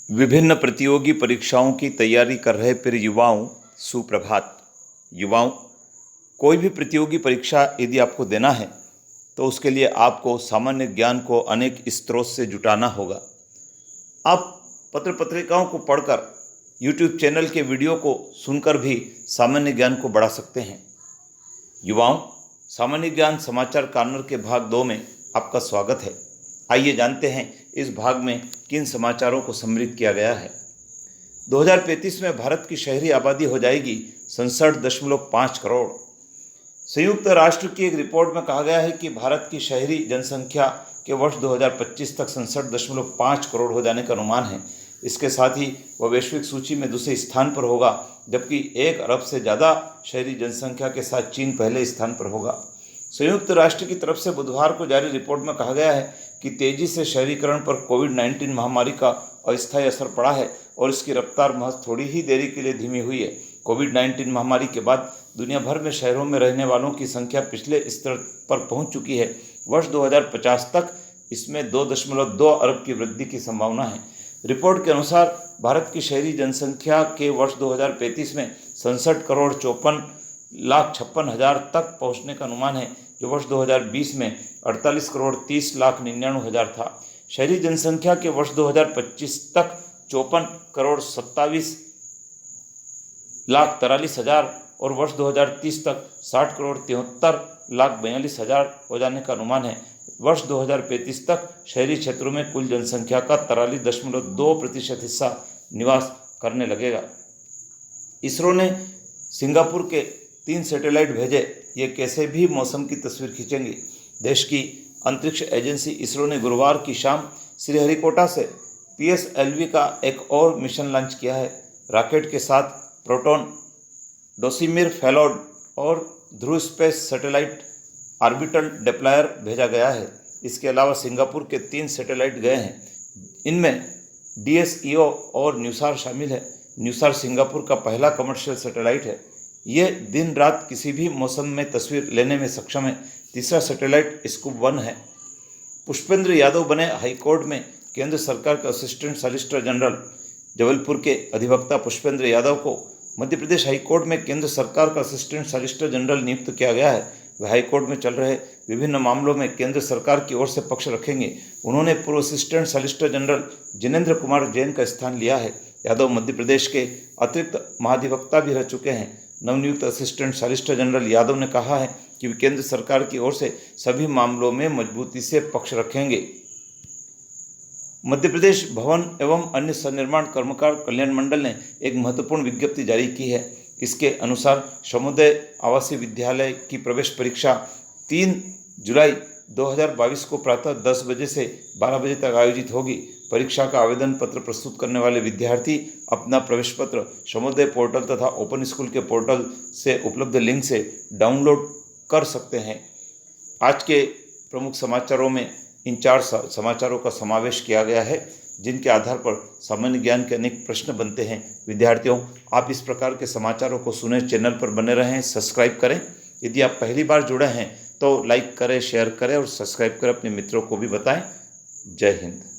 विभिन्न प्रतियोगी परीक्षाओं की तैयारी कर रहे प्रिय युवाओं, सुप्रभात। युवाओं, कोई भी प्रतियोगी परीक्षा यदि आपको देना है तो उसके लिए आपको सामान्य ज्ञान को अनेक स्रोत से जुटाना होगा। आप पत्र पत्रिकाओं को पढ़कर, YouTube चैनल के वीडियो को सुनकर भी सामान्य ज्ञान को बढ़ा सकते हैं। युवाओं, सामान्य ज्ञान समाचार कॉर्नर के भाग 2 में आपका स्वागत है। आइए जानते हैं इस भाग में किन समाचारों को सम्मिलित किया गया है। 2035 में भारत की शहरी आबादी हो जाएगी 67.5 करोड़। संयुक्त राष्ट्र की एक रिपोर्ट में कहा गया है कि भारत की शहरी जनसंख्या के वर्ष 2025 तक 67.5 करोड़ हो जाने का अनुमान है। इसके साथ ही वह वैश्विक सूची में दूसरे स्थान पर होगा, जबकि 1 अरब से ज़्यादा शहरी जनसंख्या के साथ चीन पहले स्थान पर होगा। संयुक्त राष्ट्र की तरफ से बुधवार को जारी रिपोर्ट में कहा गया है कि तेजी से शहरीकरण पर कोविड-19 महामारी का अस्थायी असर पड़ा है और इसकी रफ्तार महज थोड़ी ही देरी के लिए धीमी हुई है। कोविड-19 महामारी के बाद दुनिया भर में शहरों में रहने वालों की संख्या पिछले स्तर पर पहुंच चुकी है। वर्ष 2050 तक इसमें 2.2 अरब की वृद्धि की संभावना है। रिपोर्ट के अनुसार भारत की शहरी जनसंख्या के वर्ष 2035 में 67,54,56,000 तक पहुंचने का अनुमान है, जो वर्ष 2020 में 48,30,99,000 था। शहरी जनसंख्या के वर्ष 2025 तक 54,27,43,000 और वर्ष 2030 तक 60,73,42,000 हो जाने का अनुमान है। वर्ष 2035 तक शहरी क्षेत्रों में कुल जनसंख्या का 43.2% हिस्सा निवास करने लगेगा। इसरो ने सिंगापुर के 3 सैटेलाइट भेजे। ये कैसे भी मौसम की तस्वीर खींचेंगे। देश की अंतरिक्ष एजेंसी इसरो ने गुरुवार की शाम श्रीहरिकोटा से PSLV का एक और मिशन लॉन्च किया है। रॉकेट के साथ प्रोटॉन, डोसिमिर फेलोड और ध्रुव स्पेस सैटेलाइट ऑर्बिटल डिप्लॉयर भेजा गया है। इसके अलावा सिंगापुर के 3 सैटेलाइट गए हैं। इनमें DSEO और न्यूसार शामिल है। न्यूसार सिंगापुर का पहला कमर्शियल सैटेलाइट है। ये दिन रात किसी भी मौसम में तस्वीर लेने में सक्षम है। तीसरा सैटेलाइट स्कूप 1 है। पुष्पेंद्र यादव बने हाईकोर्ट में केंद्र सरकार के असिस्टेंट सॉलिसिटर जनरल। जबलपुर के अधिवक्ता पुष्पेंद्र यादव को मध्य प्रदेश हाईकोर्ट में केंद्र सरकार का असिस्टेंट सॉलिसिटर जनरल नियुक्त किया गया है। वह हाईकोर्ट में चल रहे विभिन्न मामलों में केंद्र सरकार की ओर से पक्ष रखेंगे। उन्होंने पूर्व assistant solicitor general Jinendra Kumar Jain का स्थान लिया है। यादव मध्य प्रदेश के अतिरिक्त महाधिवक्ता भी रह चुके हैं। नवनियुक्त असिस्टेंट सॉलिसिटर जनरल यादव ने कहा है कि वे केंद्र सरकार की ओर से सभी मामलों में मजबूती से पक्ष रखेंगे। मध्य प्रदेश भवन एवं अन्य सन्निर्माण कर्मकार कल्याण मंडल ने एक महत्वपूर्ण विज्ञप्ति जारी की है। इसके अनुसार समुदाय आवासीय विद्यालय की प्रवेश परीक्षा 3 जुलाई 2022 को प्रातः 10 बजे से 12 बजे तक आयोजित होगी। परीक्षा का आवेदन पत्र प्रस्तुत करने वाले विद्यार्थी अपना प्रवेश पत्र समुदाय पोर्टल तथा ओपन स्कूल के पोर्टल से उपलब्ध लिंक से डाउनलोड कर सकते हैं। आज के प्रमुख समाचारों में इन 4 समाचारों का समावेश किया गया है, जिनके आधार पर सामान्य ज्ञान के अनेक प्रश्न बनते हैं। विद्यार्थियों, आप इस प्रकार के समाचारों को सुने, चैनल पर बने रहें, सब्सक्राइब करें। यदि आप पहली बार जुड़े हैं तो लाइक करें, शेयर करें और सब्सक्राइब करें, अपने मित्रों को भी बताएं। जय हिंद।